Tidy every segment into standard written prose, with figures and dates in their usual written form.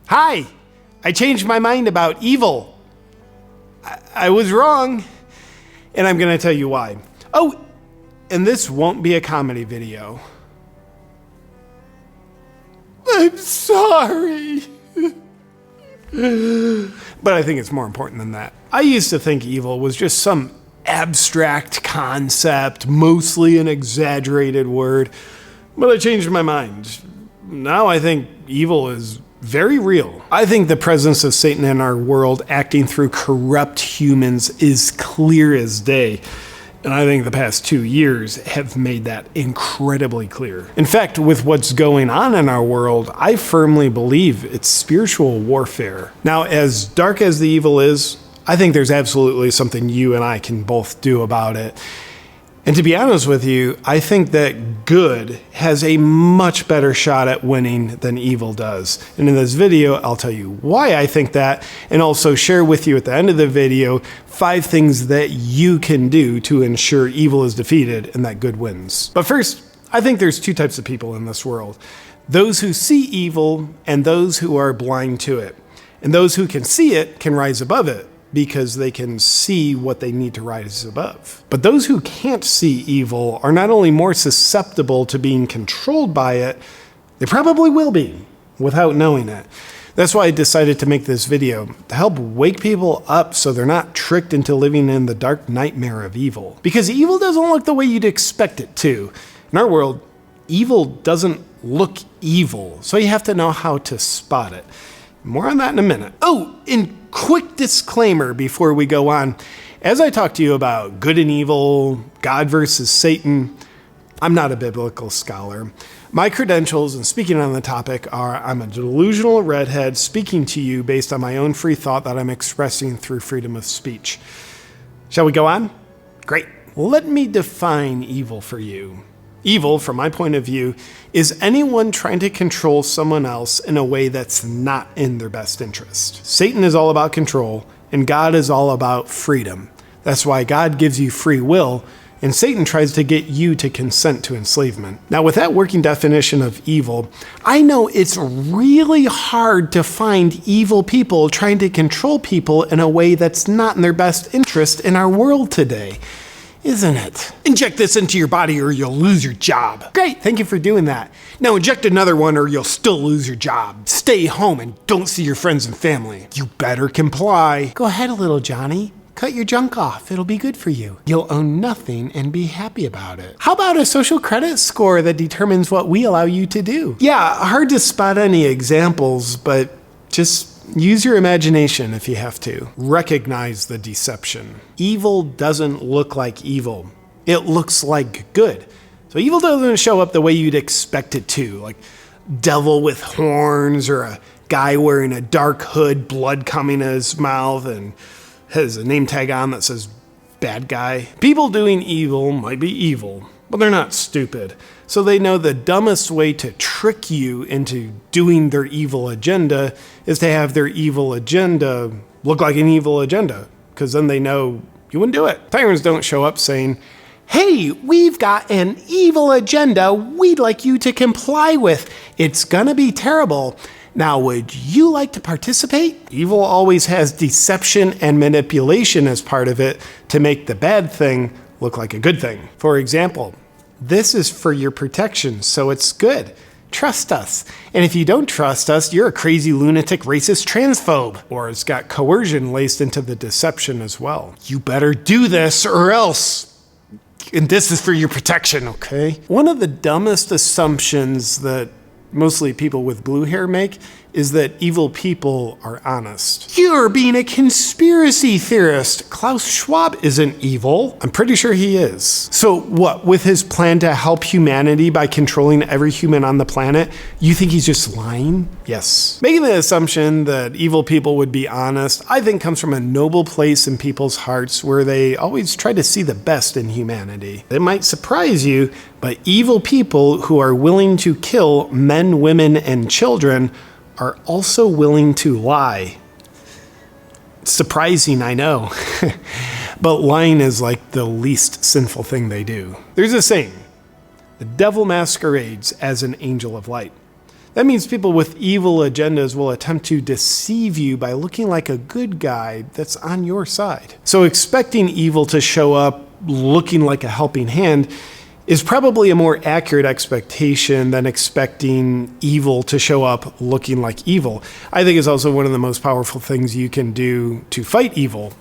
Hi, I changed my mind about evil. I was wrong, and I'm going to tell you why. Oh, and this won't be a comedy video. I'm sorry. But I think it's more important than that. I used to think evil was just some abstract concept, mostly an exaggerated word, but I changed my mind. Now I think evil is very real. I think the presence of Satan in our world acting through corrupt humans is clear as day. And I think the past 2 years have made that incredibly clear. In fact, with what's going on in our world, I firmly believe it's spiritual warfare. Now, as dark as the evil is, I think there's absolutely something you and I can both do about it. And to be honest with you, I think that good has a much better shot at winning than evil does. And in this video, I'll tell you why I think that, and also share with you at the end of the video 5 things that you can do to ensure evil is defeated and that good wins. But first, I think there's 2 types of people in this world. Those who see evil and those who are blind to it. And those who can see it can rise above it, because they can see what they need to rise above. But those who can't see evil are not only more susceptible to being controlled by it, they probably will be without knowing it. That's why I decided to make this video, to help wake people up so they're not tricked into living in the dark nightmare of evil. Because evil doesn't look the way you'd expect it to. In our world, evil doesn't look evil, so you have to know how to spot it. More on that in a minute. Oh, and quick disclaimer before we go on. As I talk to you about good and evil, God versus Satan, I'm not a biblical scholar. My credentials in speaking on the topic are I'm a delusional redhead speaking to you based on my own free thought that I'm expressing through freedom of speech. Shall we go on? Great. Let me define evil for you. Evil, from my point of view, is anyone trying to control someone else in a way that's not in their best interest. Satan is all about control, and God is all about freedom. That's why God gives you free will, and Satan tries to get you to consent to enslavement. Now, with that working definition of evil, I know it's really hard to find evil people trying to control people in a way that's not in their best interest in our world today. Isn't it? Inject this into your body or you'll lose your job. Great, thank you for doing that. Now inject another one or you'll still lose your job. Stay home and don't see your friends and family. You better comply. Go ahead, little Johnny. Cut your junk off, it'll be good for you. You'll own nothing and be happy about it. How about a social credit score that determines what we allow you to do? Yeah, hard to spot any examples, but just use your imagination if you have to. Recognize the deception. Evil doesn't look like evil. It looks like good. So evil doesn't show up the way you'd expect it to, like devil with horns or a guy wearing a dark hood, blood coming out of his mouth, and has a name tag on that says bad guy. People doing evil might be evil, but they're not stupid. So they know the dumbest way to trick you into doing their evil agenda is to have their evil agenda look like an evil agenda, because then they know you wouldn't do it. Tyrants don't show up saying, hey, we've got an evil agenda we'd like you to comply with. It's gonna be terrible. Now, would you like to participate? Evil always has deception and manipulation as part of it to make the bad thing look like a good thing. For example, this is for your protection, so it's good. Trust us. And if you don't trust us, you're a crazy lunatic racist transphobe. Or it's got coercion laced into the deception as well. You better do this or else. And this is for your protection, okay? One of the dumbest assumptions that mostly people with blue hair make is that evil people are honest. You're being a conspiracy theorist. Klaus Schwab isn't evil. I'm pretty sure he is. So what, with his plan to help humanity by controlling every human on the planet, you think he's just lying? Yes. Making the assumption that evil people would be honest, I think comes from a noble place in people's hearts where they always try to see the best in humanity. It might surprise you, but evil people who are willing to kill men, women, and children are also willing to lie. It's surprising, I know. But lying is like the least sinful thing they do. There's a saying, the devil masquerades as an angel of light. That means people with evil agendas will attempt to deceive you by looking like a good guy that's on your side. So expecting evil to show up looking like a helping hand is probably a more accurate expectation than expecting evil to show up looking like evil. I think it's also one of the most powerful things you can do to fight evil.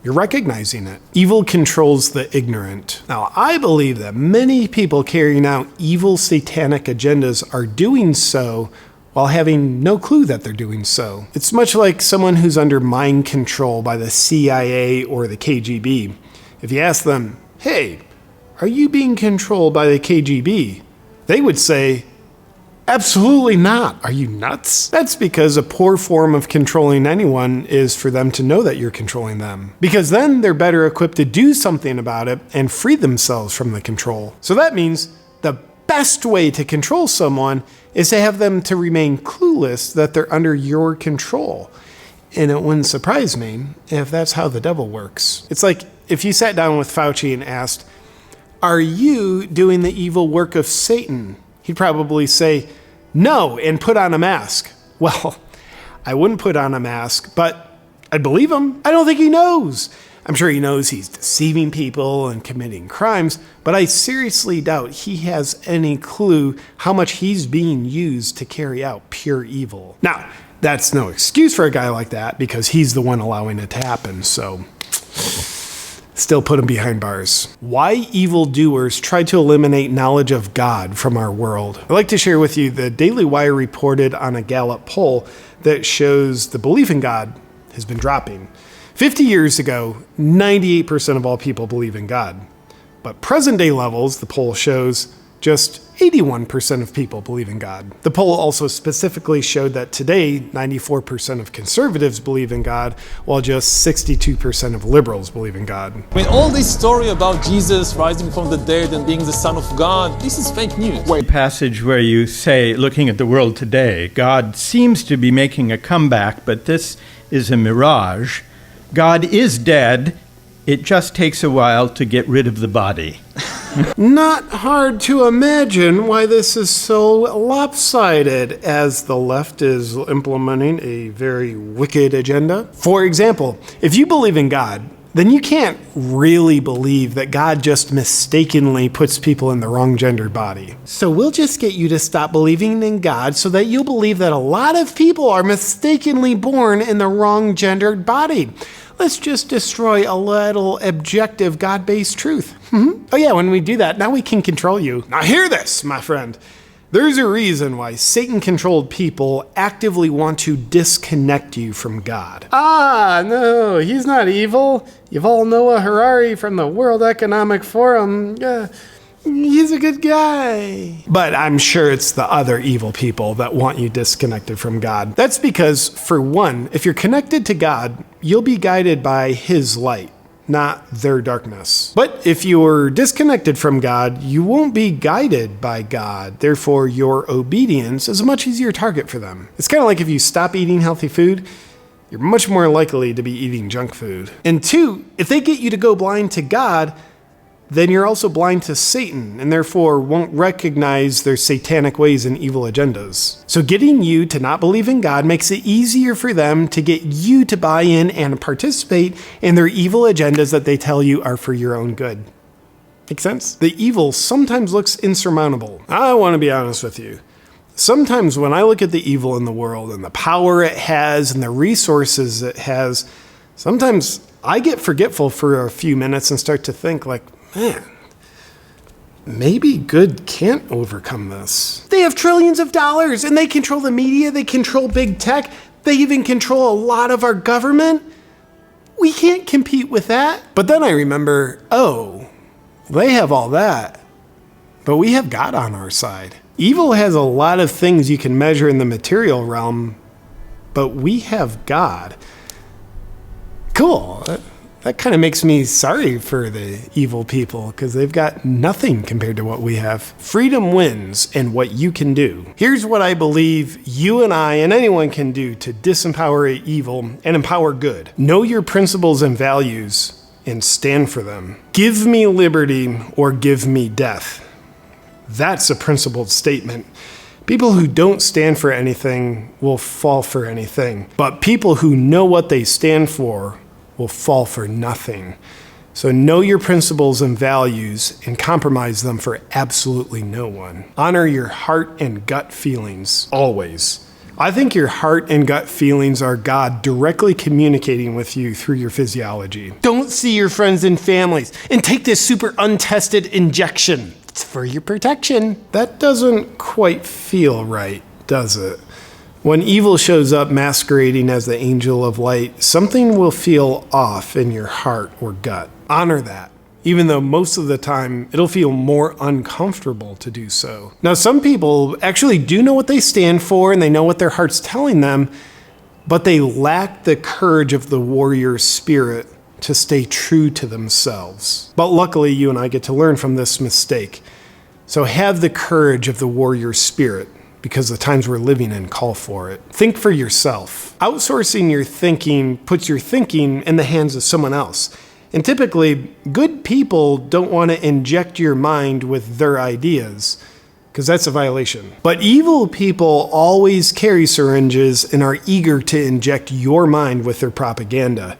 You're recognizing it. Evil controls the ignorant. Now, I believe that many people carrying out evil satanic agendas are doing so while having no clue that they're doing so. It's much like someone who's under mind control by the CIA or the KGB. If you ask them, hey, are you being controlled by the KGB? They would say, absolutely not. Are you nuts? That's because a poor form of controlling anyone is for them to know that you're controlling them. Because then they're better equipped to do something about it and free themselves from the control. So that means the best way to control someone is to have them to remain clueless that they're under your control. And it wouldn't surprise me if that's how the devil works. It's like if you sat down with Fauci and asked, are you doing the evil work of Satan? He'd probably say, no, and put on a mask. Well, I wouldn't put on a mask, but I'd believe him. I don't think he knows. I'm sure he knows he's deceiving people and committing crimes, but I seriously doubt he has any clue how much he's being used to carry out pure evil. Now, that's no excuse for a guy like that because he's the one allowing it to happen, so still put him behind bars. Why evildoers try to eliminate knowledge of God from our world. I'd like to share with you the Daily Wire reported on a Gallup poll that shows the belief in God has been dropping. 50 years ago, 98% of all people believe in God. But present day levels, the poll shows, just 81% of people believe in God. The poll also specifically showed that today, 94% of conservatives believe in God, while just 62% of liberals believe in God. When all this story about Jesus rising from the dead and being the Son of God, this is fake news. A passage where you say, looking at the world today, God seems to be making a comeback, but this is a mirage. God is dead. It just takes a while to get rid of the body. Not hard to imagine why this is so lopsided, as the left is implementing a very wicked agenda. For example, if you believe in God, then you can't really believe that God just mistakenly puts people in the wrong gendered body. So we'll just get you to stop believing in God so that you'll believe that a lot of people are mistakenly born in the wrong gendered body. Let's just destroy a little objective God-based truth. Oh yeah, when we do that, now we can control you. Now hear this, my friend. There's a reason why Satan-controlled people actively want to disconnect you from God. Ah, no, he's not evil. Yuval Noah Harari from the World Economic Forum. He's a good guy. But I'm sure it's the other evil people that want you disconnected from God. That's because, for one, if you're connected to God, you'll be guided by His light, not their darkness. But if you're disconnected from God, you won't be guided by God. Therefore, your obedience is a much easier target for them. It's kind of like if you stop eating healthy food, you're much more likely to be eating junk food. And two, if they get you to go blind to God, then you're also blind to Satan and therefore won't recognize their satanic ways and evil agendas. So getting you to not believe in God makes it easier for them to get you to buy in and participate in their evil agendas that they tell you are for your own good. Make sense? The evil sometimes looks insurmountable. I want to be honest with you. Sometimes when I look at the evil in the world and the power it has and the resources it has, sometimes I get forgetful for a few minutes and start to think like, man, maybe good can't overcome this. They have trillions of dollars and they control the media, they control big tech, they even control a lot of our government. We can't compete with that. But then I remember, oh, they have all that, but we have God on our side. Evil has a lot of things you can measure in the material realm, but we have God. Cool. That kind of makes me sorry for the evil people because they've got nothing compared to what we have. Freedom wins and what you can do. Here's what I believe you and I and anyone can do to disempower evil and empower good. Know your principles and values and stand for them. Give me liberty or give me death. That's a principled statement. People who don't stand for anything will fall for anything, but people who know what they stand for will fall for nothing. So know your principles and values and compromise them for absolutely no one. Honor your heart and gut feelings, always. I think your heart and gut feelings are God directly communicating with you through your physiology. Don't see your friends and families and take this super untested injection. It's for your protection. That doesn't quite feel right, does it? When evil shows up masquerading as the angel of light, something will feel off in your heart or gut. Honor that, even though most of the time it'll feel more uncomfortable to do so. Now, some people actually do know what they stand for and they know what their heart's telling them, but they lack the courage of the warrior spirit to stay true to themselves. But luckily, you and I get to learn from this mistake. So have the courage of the warrior spirit, because the times we're living in call for it. Think for yourself. Outsourcing your thinking puts your thinking in the hands of someone else. And typically, good people don't want to inject your mind with their ideas, because that's a violation. But evil people always carry syringes and are eager to inject your mind with their propaganda.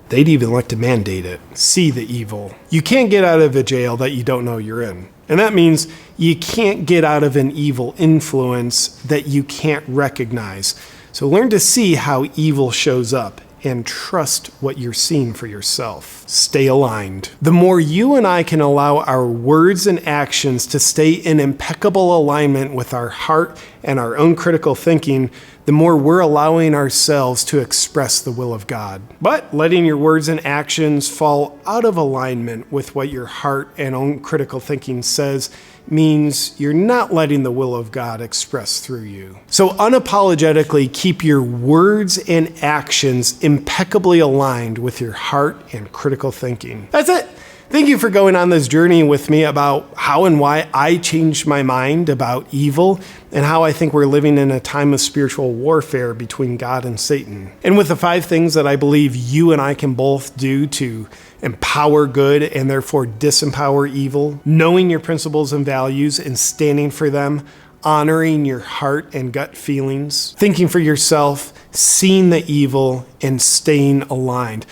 They'd even like to mandate it. See the evil. You can't get out of a jail that you don't know you're in. And that means you can't get out of an evil influence that you can't recognize. So learn to see how evil shows up and trust what you're seeing for yourself. Stay aligned. The more you and I can allow our words and actions to stay in impeccable alignment with our heart and our own critical thinking, the more we're allowing ourselves to express the will of God. But letting your words and actions fall out of alignment with what your heart and own critical thinking says means you're not letting the will of God express through you. So unapologetically keep your words and actions impeccably aligned with your heart and critical thinking. That's it. Thank you for going on this journey with me about how and why I changed my mind about evil and how I think we're living in a time of spiritual warfare between God and Satan. And with the 5 things that I believe you and I can both do to empower good and therefore disempower evil, knowing your principles and values and standing for them, honoring your heart and gut feelings, thinking for yourself, seeing the evil, and staying aligned.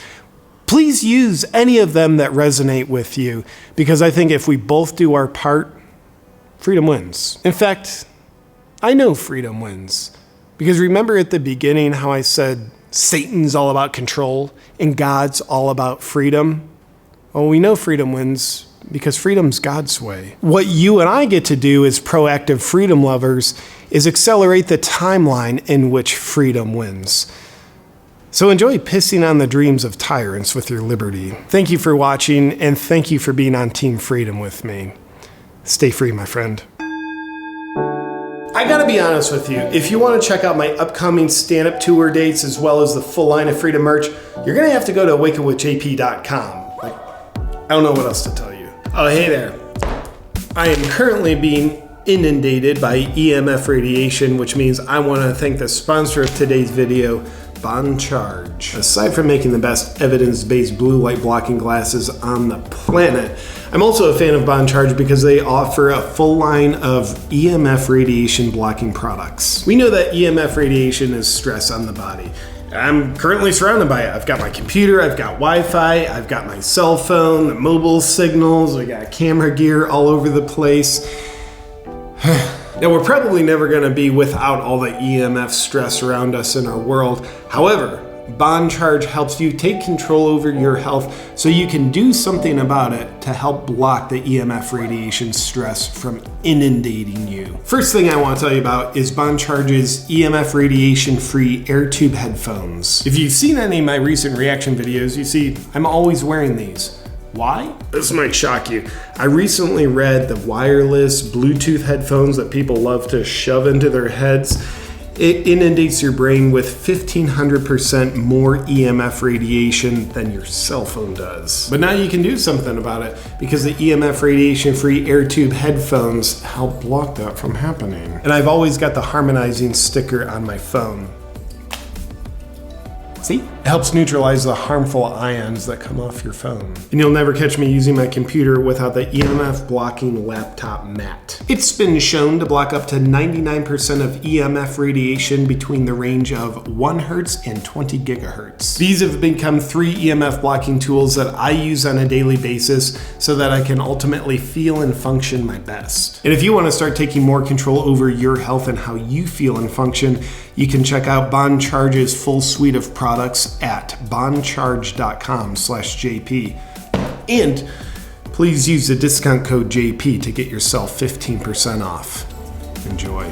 Please use any of them that resonate with you, because I think if we both do our part, freedom wins. In fact, I know freedom wins. Because remember at the beginning how I said Satan's all about control and God's all about freedom? Well, we know freedom wins because freedom's God's way. What you and I get to do as proactive freedom lovers is accelerate the timeline in which freedom wins. So enjoy pissing on the dreams of tyrants with your liberty. Thank you for watching, and thank you for being on Team Freedom with me. Stay free, my friend. I gotta be honest with you, if you want to check out my upcoming stand-up tour dates as well as the full line of Freedom merch, you're gonna have to go to awakenwithjp.com. I don't know what else to tell you. Oh, hey there. I am currently being inundated by EMF radiation, which means I want to thank the sponsor of today's video, Bon Charge. Aside from making the best evidence-based blue light blocking glasses on the planet, I'm also a fan of Bon Charge because they offer a full line of EMF radiation blocking products. We know that EMF radiation is stress on the body. I'm currently surrounded by it. I've got my computer, I've got Wi-Fi, I've got my cell phone, the mobile signals, I got camera gear all over the place. Now, we're probably never going to be without all the EMF stress around us in our world. However, Bon Charge helps you take control over your health so you can do something about it to help block the EMF radiation stress from inundating you. First thing I want to tell you about is Bon Charge's EMF radiation-free AirTube headphones. If you've seen any of my recent reaction videos, you see I'm always wearing these. Why? This might shock you. I recently read the wireless Bluetooth headphones that people love to shove into their heads. It inundates your brain with 1,500% more EMF radiation than your cell phone does. But now you can do something about it because the EMF radiation-free AirTube headphones help block that from happening. And I've always got the harmonizing sticker on my phone. See? It helps neutralize the harmful ions that come off your phone. And you'll never catch me using my computer without the EMF blocking laptop mat. It's been shown to block up to 99% of EMF radiation between the range of 1 hertz and 20 gigahertz. These have become 3 EMF blocking tools that I use on a daily basis so that I can ultimately feel and function my best. And if you want to start taking more control over your health and how you feel and function, you can check out Bond Charge's full suite of products at bondcharge.com/JP. And please use the discount code JP to get yourself 15% off. Enjoy.